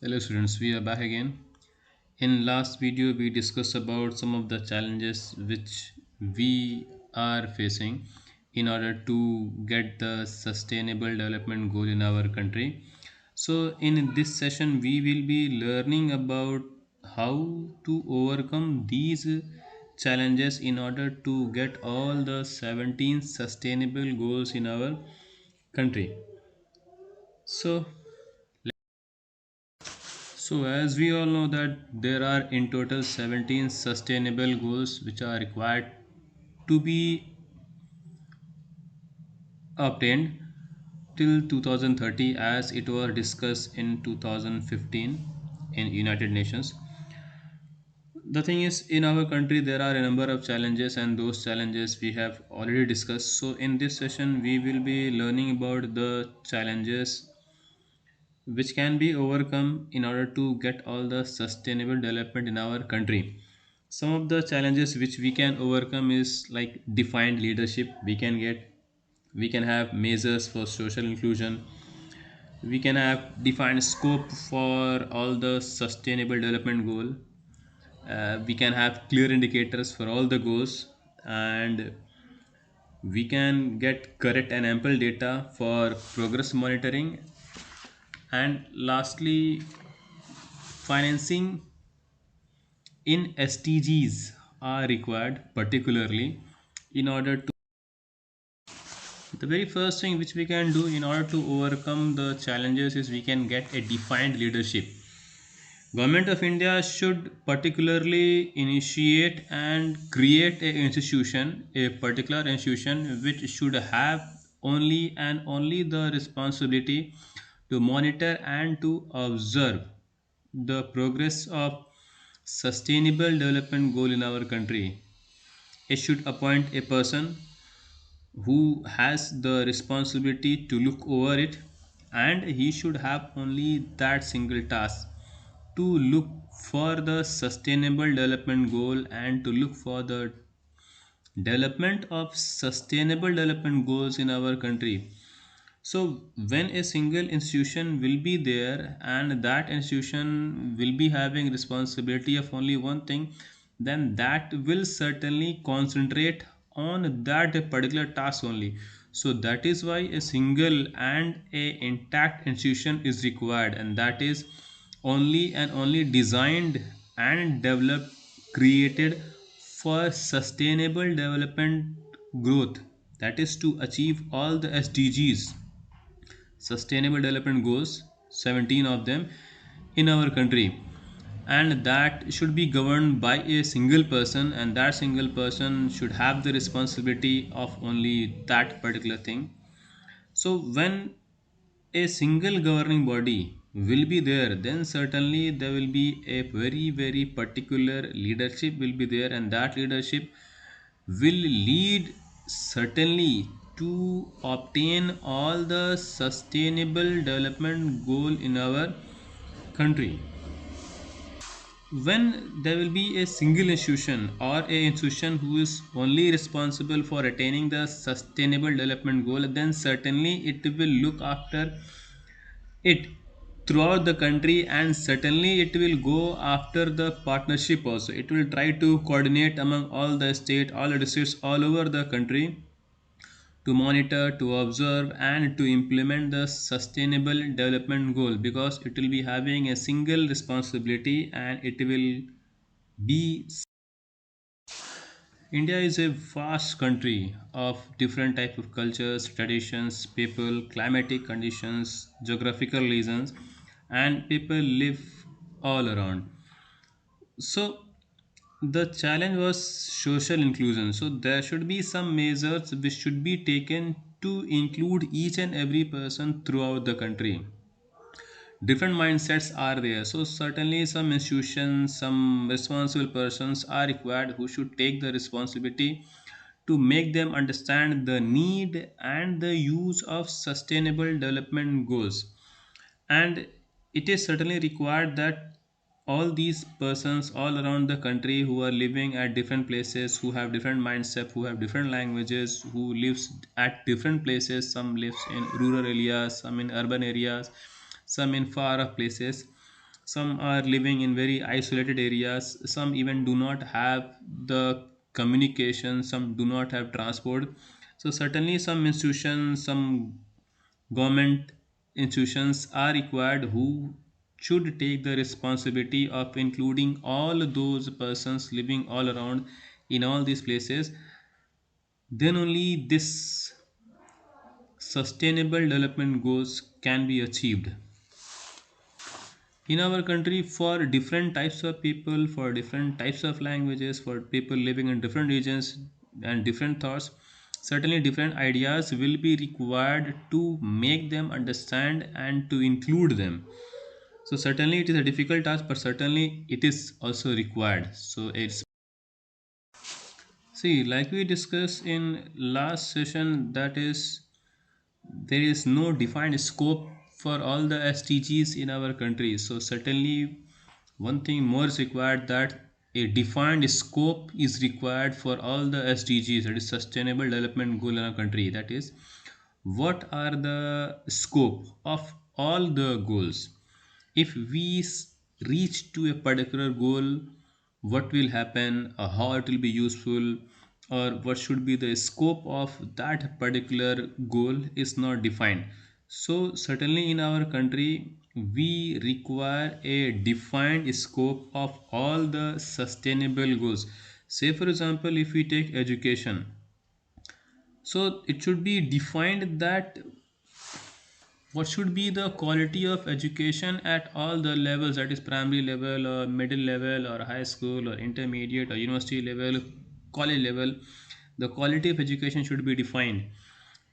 Hello students, we are back again. In last video we discussed about some of the challenges which we are facing in order to get the sustainable development goal in our country. So in this session we will be learning about how to overcome these challenges in order to get all the 17 sustainable goals in our country. So as we all know that there are in total 17 sustainable goals which are required to be obtained till 2030 as it was discussed in 2015 in United Nations. The thing is in our country there are a number of challenges and those challenges we have already discussed. So in this session we will be learning about the challenges which can be overcome in order to get all the sustainable development in our country. Some of the challenges which we can overcome is like defined leadership we can have measures for social inclusion, we can have defined scope for all the sustainable development goal, we can have clear indicators for all the goals, and we can get correct and ample data for progress monitoring, and lastly financing in SDGs are required particularly in order to the very first thing which we can do in order to overcome the challenges is we can get a defined leadership. Government of India should particularly initiate and create a particular institution which should have only and only the responsibility to monitor and to observe the progress of sustainable development goal in our country. It should appoint a person who has the responsibility to look over it, and he should have only that single task to look for the sustainable development goal and to look for the development of sustainable development goals in our country. So when a single institution will be there and that institution will be having responsibility of only one thing, then that will certainly concentrate on that particular task only. So that is why a single and a intact institution is required, and that is only and only designed and developed, created for sustainable development growth, that is to achieve all the SDGs, sustainable development goals, 17 of them in our country, and that should be governed by a single person, and that single person should have the responsibility of only that particular thing. So when a single governing body will be there, then certainly there will be a very particular leadership will be there, and that leadership will lead certainly to obtain all the sustainable development goal in our country. When there will be a single institution or a institution who is only responsible for attaining the sustainable development goal, then certainly it will look after it throughout the country, and certainly it will go after the partnership also. It will try to coordinate among all the state, all the districts all over the country to monitor, to observe, and to implement the sustainable development goal, because it will be having a single responsibility and it will be. India is a vast country of different type of cultures, traditions, people, climatic conditions, geographical reasons, and people live all around. So the challenge was social inclusion. So there should be some measures which should be taken to include each and every person throughout the country. Different mindsets are there, so certainly some institutions, some responsible persons are required who should take the responsibility to make them understand the need and the use of sustainable development goals. And it is certainly required that all these persons all around the country who are living at different places, who have different mindset, who have different languages, who lives at different places, some lives in rural areas, some in urban areas, some in far off places, Some are living in very isolated areas, some even do not have the communication, some do not have transport. So certainly some institutions, some government institutions are required who should take the responsibility of including all those persons living all around in all these places. Then only this sustainable development goals can be achieved. In our country, for different types of people, for different types of languages, for people living in different regions and different thoughts, certainly different ideas will be required to make them understand and to include them. So certainly it is a difficult task, but certainly it is also required. So it's, see, like we discussed in last session, that is, there is no defined scope for all the SDGs in our country. So certainly one thing more is required, that a defined scope is required for all the SDGs, that is Sustainable Development Goal in our country. That is, what are the scope of all the goals? If we reach to a particular goal, what will happen, how it will be useful, or what should be the scope of that particular goal is not defined. So certainly in our country we require a defined scope of all the sustainable goals. Say for example, if we take education, so it should be defined that what should be the quality of education at all the levels, that is primary level or middle level or high school or intermediate or university level, college level. The quality of education should be defined.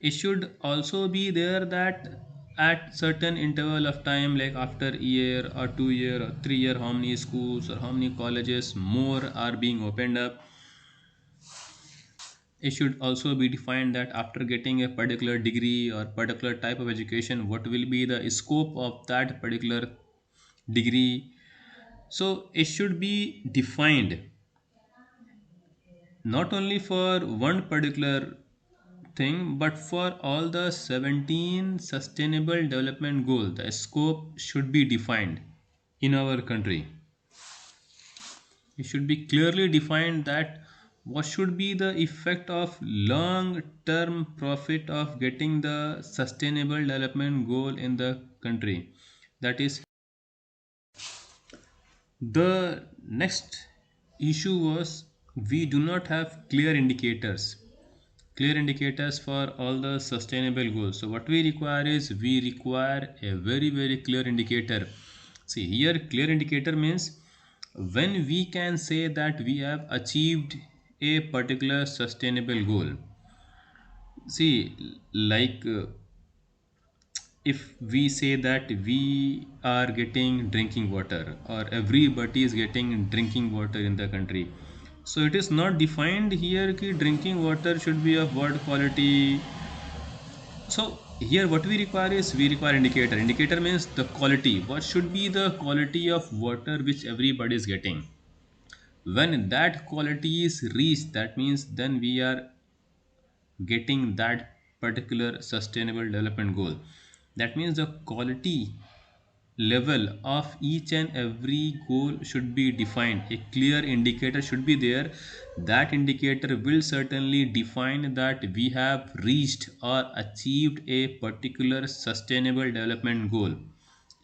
It should also be there that at certain interval of time, like after a year or 2 year or 3 year, how many schools or how many colleges more are being opened up. It should also be defined that after getting a particular degree or particular type of education, what will be the scope of that particular degree. So it should be defined not only for one particular thing, but for all the 17 sustainable development goals. The scope should be defined in our country. It should be clearly defined that what should be the effect of long term profit of getting the sustainable development goal in the country. That is, the next issue was, we do not have clear indicators for all the sustainable goals. So what we require is, we require a very clear indicator. See here, clear indicator means when we can say that we have achieved a particular sustainable goal. See, like if we say that we are getting drinking water, or everybody is getting drinking water in the country, so it is not defined here कि drinking water should be of what quality. So here what we require is, we require indicator. Indicator means the quality. What should be the quality of water which everybody is getting? When that quality is reached, that means then we are getting that particular sustainable development goal. That means the quality level of each and every goal should be defined. A clear indicator should be there. That indicator will certainly define that we have reached or achieved a particular sustainable development goal.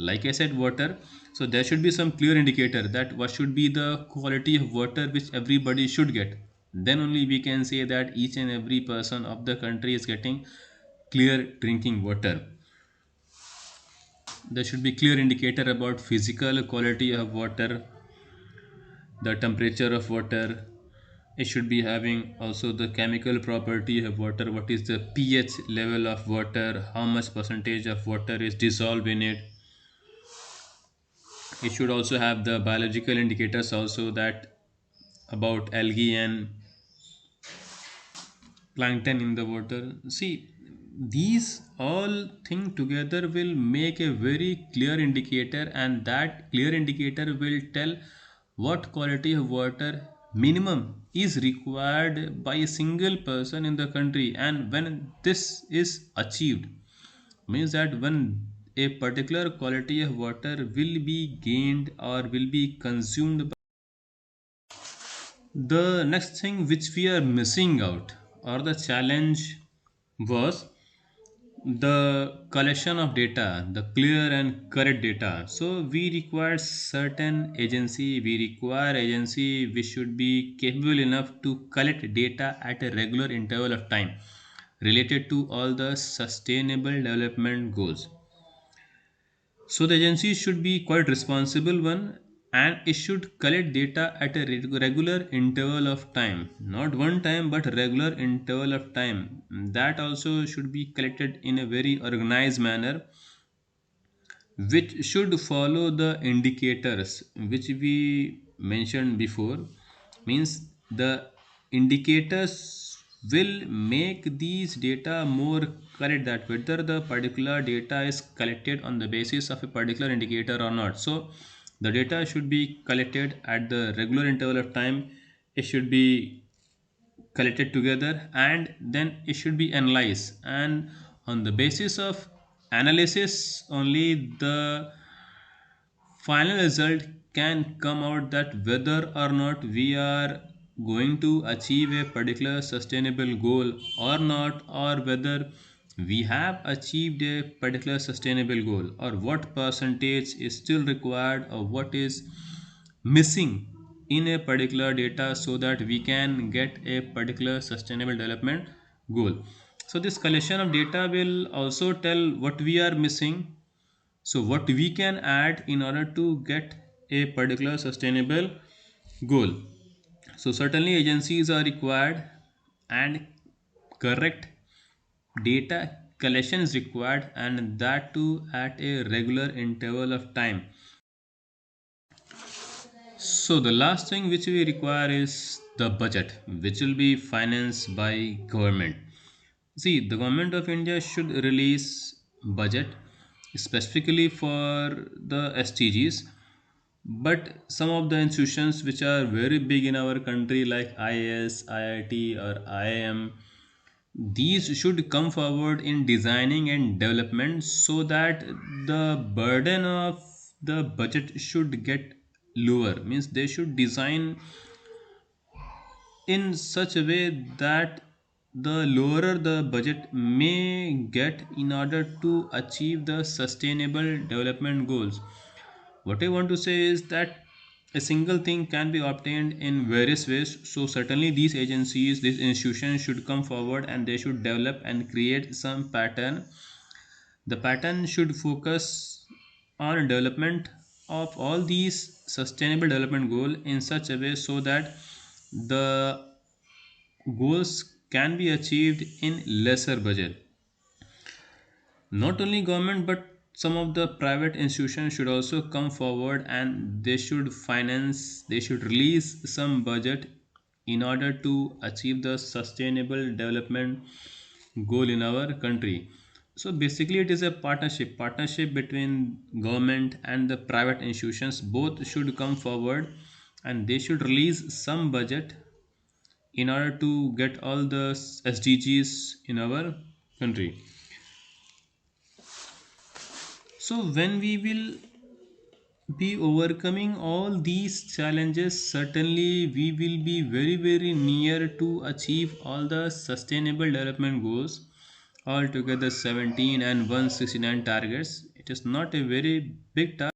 Like I said, water, so there should be some clear indicator that what should be the quality of water which everybody should get. Then only we can say that each and every person of the country is getting clear drinking water. There should be clear indicator about physical quality of water, the temperature of water. It should be having also the chemical property of water. What is the pH level of water? How much percentage of water is dissolved in it? It should also have the biological indicators also, that about algae and plankton in the water. See, these all thing together will make a very clear indicator, and that clear indicator will tell what quality of water minimum is required by a single person in the country. And when this is achieved, means that when a particular quality of water will be gained or will be consumed. The next thing which we are missing out or the challenge was the collection of data, the clear and correct data. So we require certain agency, we require agency which should be capable enough to collect data at a regular interval of time related to all the sustainable development goals. So the agency should be quite responsible one, and it should collect data at a regular interval of time, not one time but regular interval of time. That also should be collected in a very organized manner, which should follow the indicators which we mentioned before. Means the indicators will make these data more correct, that whether the particular data is collected on the basis of a particular indicator or not. So the data should be collected at the regular interval of time, it should be collected together, and then it should be analyzed, and on the basis of analysis only the final result can come out, that whether or not we are going to achieve a particular sustainable goal or not, or whether we have achieved a particular sustainable goal, or what percentage is still required, or what is missing in a particular data, so that we can get a particular sustainable development goal. So this collection of data will also tell what we are missing, so what we can add in order to get a particular sustainable goal. So certainly agencies are required, and correct data collection is required, and that too at a regular interval of time. So the last thing which we require is the budget, which will be financed by government. See, the government of India should release budget specifically for the SDGs, but some of the institutions which are very big in our country like IIS, IIT or IIM, these should come forward in designing and development, so that the burden of the budget should get lower. Means they should design in such a way that the lower the budget may get in order to achieve the sustainable development goals. What I want to say is that a single thing can be obtained in various ways. So certainly these agencies, these institutions should come forward, and they should develop and create some pattern. The pattern should focus on development of all these sustainable development goal in such a way, so that the goals can be achieved in lesser budget. Not only government but some of the private institutions should also come forward, and they should finance, they should release some budget in order to achieve the sustainable development goal in our country. So basically it is a partnership between government and the private institutions. Both should come forward, and they should release some budget in order to get all the SDGs in our country. So when we will be overcoming all these challenges, certainly we will be very near to achieve all the sustainable development goals, altogether 17 and 169 targets. It is not a very big target.